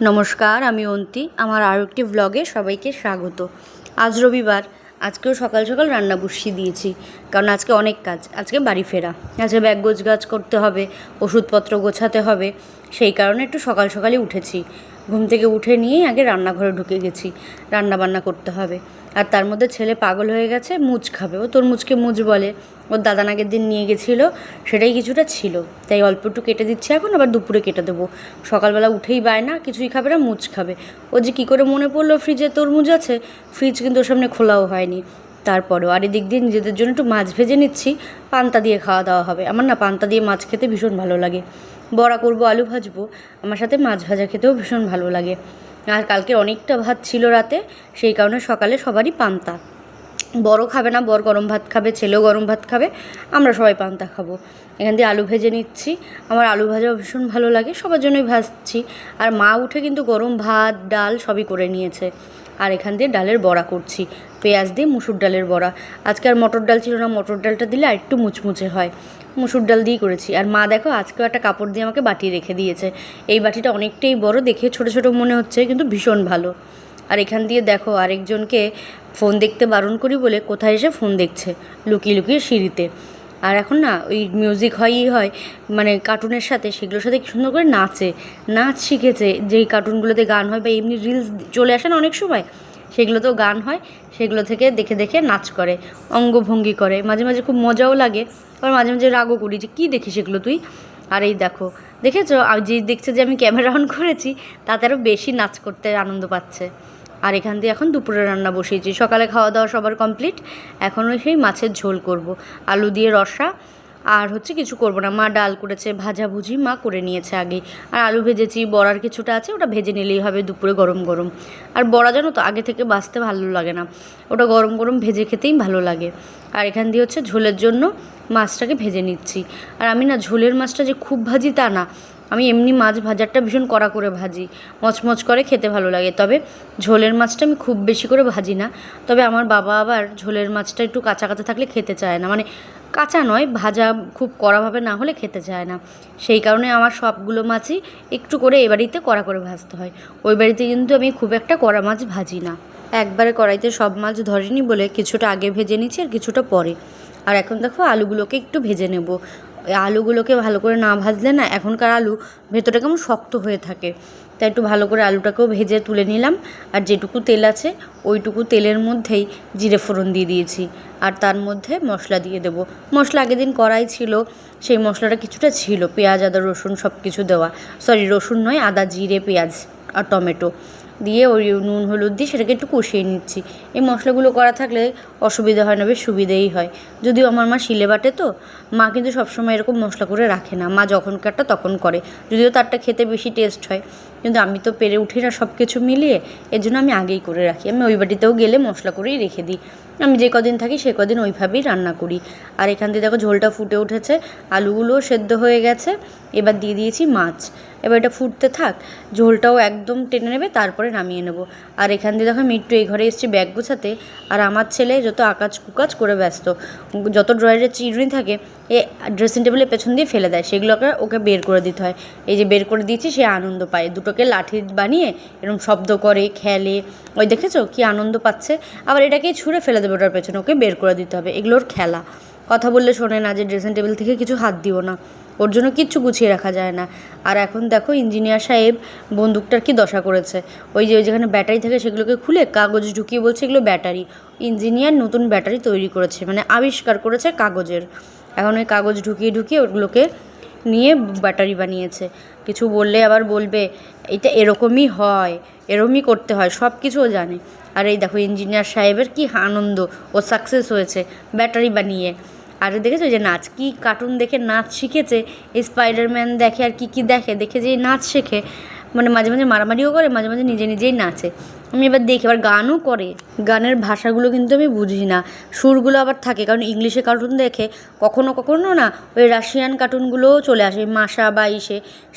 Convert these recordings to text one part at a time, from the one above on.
নমস্কার, আমি অন্তি। আমার আরও একটি ব্লগে সবাইকে স্বাগত। আজ রবিবার, আজকেও সকাল সকাল রান্না বসিয়ে দিয়েছি, কারণ আজকে অনেক কাজ। আজকে বাড়ি ফেরা, আজকে ব্যাগ গোছগাছ করতে হবে, ওষুধপত্র গোছাতে হবে। সেই কারণে একটু সকাল সকালই উঠেছি। ঘুম থেকে উঠে নিয়েই আগে রান্নাঘরে ঢুকে গেছি, রান্না বান্না করতে হবে। আর তার মধ্যে ছেলে পাগল হয়ে গেছে, মুচ খাবে। ও তরমুজকে মুচ বলে। ওর দাদা আগের দিন নিয়ে গেছিলো, সেটাই কিছুটা ছিল, তাই অল্প একটু কেটে দিচ্ছি। এখন আবার দুপুরে কেটে দেবো। সকালবেলা উঠেই বায়না, কিছুই খাবে না, মুচ খাবে। ও যে কী করে মনে পড়লো ফ্রিজে তরমুজ আছে, ফ্রিজ কিন্তু ওর সামনে খোলাও হয়নি। তারপরেও আর এদিক দিয়ে নিজেদের জন্য একটু মাছ ভেজে নিচ্ছি, পান্তা দিয়ে খাওয়া দাওয়া হবে। আমার না পান্তা দিয়ে মাছ খেতে ভীষণ ভালো লাগে। বড়া করবো, আলু ভাজবো, আমার সাথে মাছ ভাজা খেতেও ভীষণ ভালো লাগে। আর কালকে অনেকটা ভাত ছিল রাতে, সেই কারণে সকালে সবারই পান্তা। বড় খাবে না, বর গরম ভাত খাবে, ছেলেও গরম ভাত খাবে, আমরা সবাই পান্তা খাবো। এখান দিয়ে আলু ভেজে নিচ্ছি। আমার আলু ভাজাও ভীষণ ভালো লাগে, সবার জন্যই ভাজছি। আর মা উঠে কিন্তু গরম ভাত ডাল সবই করে নিয়েছে। আর এখান দিয়ে ডালের বড়া করছি, পেঁয়াজ দিয়ে মুসুর ডালের বড়া। আজকে আর মটর ডাল ছিল না, মটর ডালটা দিলে আর একটু মুচমুচে হয়। মুসুর ডাল দিয়েই করেছি। আর মা দেখো আজকেও একটা কাপড় দিয়ে আমাকে বাটি রেখে দিয়েছে। এই বাটিটা অনেকটাই বড়, দেখে ছোট ছোট মনে হচ্ছে, কিন্তু ভীষণ ভালো। আর এখান দিয়ে দেখো আরেকজনকে ফোন দেখতে বারণ করি বলে কোথায় এসে ফোন দেখছে, লুকিয়ে লুকিয়ে সিঁড়িতে। আর এখন না ওই মিউজিক হয়ই হয়, মানে কার্টুনের সাথে, সেগুলোর সাথে কি সুন্দর করে নাচ শিখেছে। যেই কার্টুনগুলোতে গান হয় বা এমনি রিলস চলে আসে না অনেক সময়, সেগুলোতেও গান হয়, সেগুলো থেকে দেখে দেখে নাচ করে, অঙ্গভঙ্গি করে। মাঝে মাঝে খুব মজাও লাগে, আবার মাঝে মাঝে রাগও করি যে কী দেখি সেগুলো তুই। আর এই দেখো, দেখেছো যে দেখছে যে আমি ক্যামেরা অন করেছি, তাতে আরও বেশি নাচ করতে আনন্দ পাচ্ছে। আর এখান দিয়ে এখন দুপুরে রান্না বসিয়েছি। সকালে খাওয়া দাওয়া সবার কমপ্লিট, এখন ওই সেই মাছের ঝোল করব, আলু দিয়ে রসা। আর হচ্ছে কিছু করব না, মা ডাল করেছে, ভাজাভুজি মা করে নিয়েছে আগেই। আর আলু ভেজেছি, বড়ার কিছুটা আছে, ওটা ভেজে নিলেই হবে দুপুরে গরম গরম। আর বড়া জানো তো আগে থেকে বাছতে ভালো লাগে না, ওটা গরম গরম ভেজে খেতেই ভালো লাগে। আর এখান দিয়ে হচ্ছে ঝোলের জন্য মাছটাকে ভেজে নিচ্ছি। আর আমি না ঝোলের মাছটা যে খুব ভাজি তা না, আমি এমনি মাছ ভাজারটা ভীষণ কড়া করে ভাজি, মচমচ করে খেতে ভালো লাগে। তবে ঝোলের মাছটা আমি খুব বেশি করে ভাজি না। তবে আমার বাবা আবার ঝোলের মাছটা একটু কাঁচা কাঁচা থাকলে খেতে চায় না, মানে কাঁচা নয়, ভাজা খুব কড়াভাবে না হলে খেতে চায় না। সেই কারণে আমার সবগুলো মাছই একটু করে এ বাড়িতে কড়া করে ভাজতে হয়। ওই বাড়িতে কিন্তু আমি খুব একটা কড়া মাছ ভাজি না। একবারে কড়াইতে সব মাছ ধরেনি বলে কিছুটা আগে ভেজে নিচ্ছি আর কিছুটা পরে। আর এখন দেখো আলুগুলোকে একটু ভেজে নেব। আলুগুলোকে ভালো করে না ভাজলে না এখনকার আলু ভেতরটা কেমন শক্ত হয়ে থাকে, তাই একটু ভালো করে আলুটাকেও ভেজে তুলে নিলাম। আর যেটুকু তেল আছে ওইটুকু তেলের মধ্যেই জিরে ফোড়ন দিয়ে দিয়েছি, আর তার মধ্যে মশলা দিয়ে দেবো। মশলা আগের দিন কড়াই ছিল, সেই মশলাটা কিছুটা ছিল, পেঁয়াজ আদা রসুন সব কিছু দেওয়া। সরি, রসুন নয়, আদা জিরে পেঁয়াজ আর টমেটো দিয়ে ওই নুন হলুদ দিয়ে সেটাকে একটু কষিয়ে নিচ্ছি। এই মশলাগুলো করা থাকলে অসুবিধা হয় না, বেশ সুবিধেই হয়। যদিও আমার মা শিলে বাটে, তো মা কিন্তু সবসময় এরকম মশলা করে রাখে না, মা যখনকারটা তখন করে, যদিও তারটা খেতে বেশি টেস্ট হয়। কিন্তু আমি তো পেরে উঠি না সব কিছু মিলিয়ে, এর জন্য আমি আগেই করে রাখি। আমি ওই বাড়িতেও গেলে মশলা করেই রেখে দিই। আমি যে কদিন থাকি সে কদিন ওইভাবেই রান্না করি। আর এখান থেকে দেখো ঝোলটা ফুটে উঠেছে, আলুগুলোও সেদ্ধ হয়ে গেছে। এবার দিয়ে দিয়েছি মাছ। এবার এটা ফুটতে থাক, ঝোলটাও একদম টেনে নেবে, তারপরে নামিয়ে নেব। আর এখান দিয়ে দেখো আমি একটু এই ঘরে এসেছি ব্যাগ গোছাতে। আর আমার ছেলে যত আকাজ কুকাজ করে ব্যস্ত, যত ড্রয়ারের চিরুনি থাকে এ ড্রেসিং টেবিলের পেছন দিয়ে ফেলে দেয়, সেগুলোকে ওকে বের করে দিতে হয়। এই যে বের করে দিয়েছি, সে আনন্দ পায়, দুটোকে লাঠি বানিয়ে এরকম শব্দ করে খেলে। ওই দেখেছো কি আনন্দ পাচ্ছে। আবার এটাকেই ছুঁড়ে ফেলে দেবে, ওটার পেছনে ওকে বের করে দিতে হবে। এগুলোর খেলা, কথা বললে শোনে না যে ড্রেসিং টেবিল থেকে কিছু হাত দিও না, ওর জন্য কিচ্ছু গুছিয়ে রাখা যায় না। আর এখন দেখো ইঞ্জিনিয়ার সাহেব বন্দুকটার কি দশা করেছে, ওই যে যেখানে ব্যাটারি থাকে সেগুলোকে খুলে কাগজ ঢুকিয়ে বলছে এগুলো ব্যাটারি। ইঞ্জিনিয়ার নতুন ব্যাটারি তৈরি করেছে, মানে আবিষ্কার করেছে কাগজের। এখন ওই কাগজ ঢুকিয়ে ঢুকিয়ে ওগুলোকে নিয়ে ব্যাটারি বানিয়েছে। কিছু বললে আবার বলবে এটা এরকমই হয়, এরকমই করতে হয়, সব কিছুও জানে। আর এই দেখো ইঞ্জিনিয়ার সাহেবের কি আনন্দ, ও সাকসেস হয়েছে ব্যাটারি বানিয়ে। আর দেখেছো যে নাচ, কি কার্টুন দেখে নাচ শিখেছে, এই স্পাইডারম্যান দেখে আর কি কি দেখে দেখে যে নাচ শেখে। মানে মাঝে মাঝে মারামারিও করে, মাঝে মাঝে নিজে নিজেই নাচে। আমি এবার দেখি, এবার গানও করে। গানের ভাষাগুলো কিন্তু আমি বুঝি না, সুরগুলো আবার থাকে, কারণ ইংলিশে কার্টুন দেখে কখনো কখনো না ওই রাশিয়ান কার্টুনগুলোও চলে আসে, মাসা বা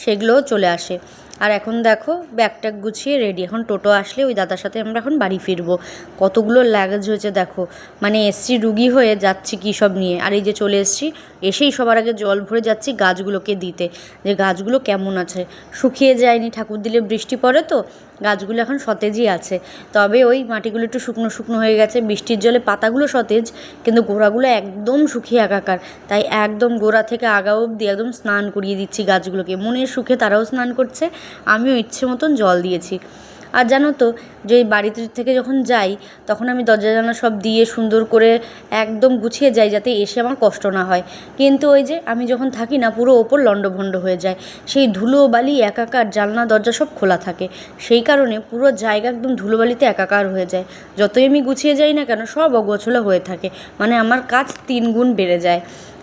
সেগুলোও চলে আসে। আর এখন দেখো ব্যাগ গুছিয়ে রেডি, এখন টোটো আসলে ওই দাদার সাথে আমরা এখন বাড়ি ফিরবো। কতগুলো লাগেজ হয়েছে দেখো, মানে এসছি রুগী হয়ে যাচ্ছি কী সব নিয়ে। আর এই যে চলে এসছি, এসেই সবার আগে জল ভরে যাচ্ছি গাছগুলোকে দিতে, যে গাছগুলো কেমন আছে, শুকিয়ে যায়নি, ঠাকুর দিলে বৃষ্টি পড়ে তো গাছগুলো এখন সতেজই আছে। তবে ওই মাটিগুলো একটু শুকনো শুকনো হয়ে গেছে, বৃষ্টির জলে পাতাগুলো সতেজ কিন্তু গোড়াগুলো একদম শুকিয়ে একাকার। তাই একদম গোড়া থেকে আগা অবধি একদম স্নান করিয়ে দিচ্ছি গাছগুলোকে, মনের সুখে তারাও স্নান করছে, আমিও ইচ্ছে মতন জল দিয়েছি। আর জানো তো, যে বাড়িতে থেকে যখন যাই তখন আমি দরজা জানলা সব দিয়ে সুন্দর করে একদম গুছিয়ে যাই, যাতে এসে আমার কষ্ট না হয়। কিন্তু ওই যে আমি যখন থাকি না, পুরো ওপর লণ্ডভণ্ড হয়ে যায়, সেই ধুলো বালি একাকার, জানলা দরজা সব খোলা থাকে, সেই কারণে পুরো জায়গা একদম ধুলোবালিতে একাকার হয়ে যায়। যতই আমি গুছিয়ে যাই না কেন, সব অগোছালো হয়ে থাকে, মানে আমার কাজ 3 গুণ বেড়ে যায়।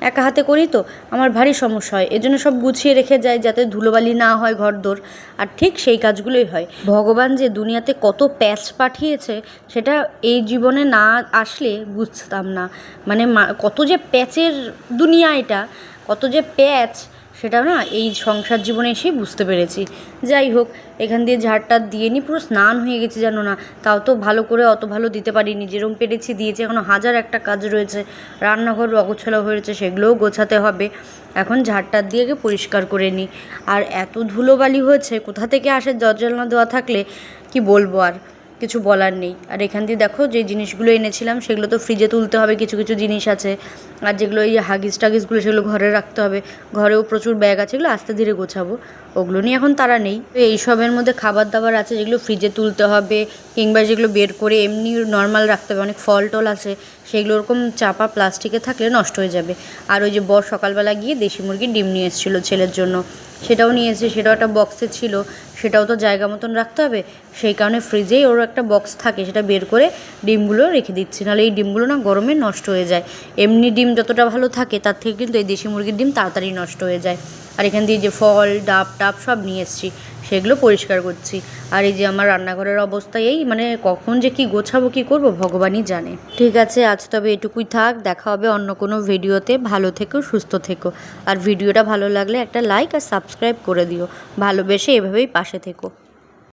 একা হাতে করি তো আমার ভারী সমস্যা হয়, এজন্য সব গুছিয়ে রেখে যাই যাতে ধুলোবালি না হয় ঘরদোর। আর ঠিক সেই কাজগুলোই হয়। ভগবান যে দুনিয়াতে কত প্যাচ পাঠিয়েছে সেটা এই জীবনে না আসলে বুঝতাম না, মানে কত যে প্যাচের দুনিয়া এটা, কত যে প্যাচ সেটা না এই সংসার জীবনে এসেই বুঝতে পেরেছি। যাই হোক, এখান দিয়ে ঝাড়টা দিয়ে নিই, পুরো স্নান হয়ে গেছি জানো না, তাও তো ভালো করে অত ভালো দিতে পারিনি, যেরকম পেরেছি দিয়েছি। এখনও হাজার একটা কাজ রয়েছে, রান্নাঘর অগোছালো হয়েছে, সেগুলোও গোছাতে হবে। এখন ঝাড়টা দিয়ে পরিষ্কার করে নিই। আর এত ধুলোবালি হয়েছে, কোথা থেকে আসে দরজা জানলা দেওয়া থাকলে কি বলবো, আর কিছু বলার নেই। আর এখান দিয়ে দেখো যে জিনিসগুলো এনেছিলাম সেগুলো তো ফ্রিজে তুলতে হবে, কিছু কিছু জিনিস আছে। আর যেগুলো এই হাগিস টাগিসগুলো সেগুলো ঘরে রাখতে হবে, ঘরেও প্রচুর ব্যাগ আছে, এগুলো আস্তে ধীরে গোছাবো, ওগুলো নিয়ে এখন তারা নেই। তো এইসবের মধ্যে খাবার দাবার আছে যেগুলো ফ্রিজে তুলতে হবে, কিংবা যেগুলো বের করে এমনি নর্মাল রাখতে হবে। অনেক ফল টল আছে, সেগুলো ওরকম চাপা প্লাস্টিকে থাকলে নষ্ট হয়ে যাবে। আর ওই যে বর সকালবেলা গিয়ে দেশি মুরগির ডিম নিয়ে এসেছিলো ছেলের জন্য, সেটাও নিয়ে এসেছে, সেটাও একটা বক্সে ছিল, সেটাও তো জায়গা মতন রাখতে হবে। সেই কারণে ফ্রিজেই ওর একটা বক্স থাকে, সেটা বের করে ডিমগুলো রেখে দিচ্ছি, নাহলে এই ডিমগুলো না গরমে নষ্ট হয়ে যায়। এমনি ডিম যতটা ভালো থাকে তার থেকে কিন্তু এই দেশি মুরগির ডিম তাড়াতাড়ি নষ্ট হয়ে যায়। আর এখান দিয়ে যে ফল ডাব টাব সব নিয়ে এসেছি, সেগুলো পরিষ্কার করছি। আর এই যে আমার রান্নাঘরের অবস্থা এই, মানে কখন যে কি গোছাবো কি করব ভগবানই জানে। ঠিক আছে, আজ তবে এটুকুই থাক, দেখা হবে অন্য কোনো ভিডিওতে। ভালো থেকো, সুস্থ থেকো। আর ভিডিওটা ভালো লাগলে একটা লাইক আর সাবস্ক্রাইব করে দিও, ভালোবেসে এভাবেই পাশে থেকো।